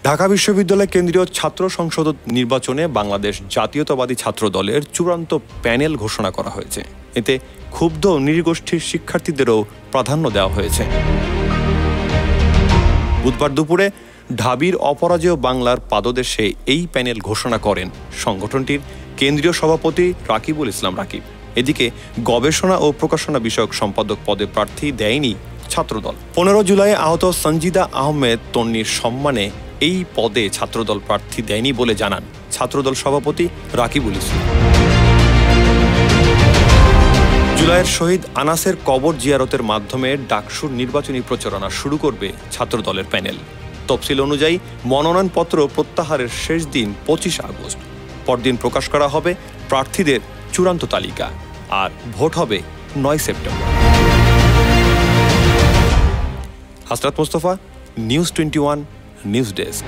ঢাকা বিশ্ববিদ্যালয় কেন্দ্রীয় ছাত্র সংসদ নির্বাচনে বাংলাদেশ জাতীয়তাবাদী ছাত্র দলের চূড়ান্ত প্যানেল ঘোষণা করা হয়েছে। এতে ক্ষুব্ধ নৃগোষ্ঠীর শিক্ষার্থীদেরও প্রাধান্য দেওয়া হয়েছে। বুধবার দুপুরে ঢাবির অপরাজেয় বাংলার পাদদেশে এই প্যানেল ঘোষণা করেন সংগঠনটির কেন্দ্রীয় সভাপতি রাকিবুল ইসলাম রাকিব। এদিকে গবেষণা ও প্রকাশনা বিষয়ক সম্পাদক পদে প্রার্থী দেয়নি ছাত্রদল। 15 জুলাই আহত সঞ্জিদা আহমেদ তন্নির সম্মানে এই পদে ছাত্রদল প্রার্থী দেয়নি বলে জানান ছাত্রদল সভাপতি রাকিবুল ইসলাম। জুলাইয়ের শহীদ আনাসের কবর জিয়ারতের মাধ্যমে ডাকসুর নির্বাচনী প্রচারণা শুরু করবে ছাত্রদলের প্যানেল। তফসিল অনুযায়ী মনোনয়নপত্র প্রত্যাহারের শেষ দিন 25 আগস্ট। পরদিন প্রকাশ করা হবে প্রার্থীদের চূড়ান্ত তালিকা, আর ভোট হবে 9 September. Hasrat Mustafa, news 21 news desk.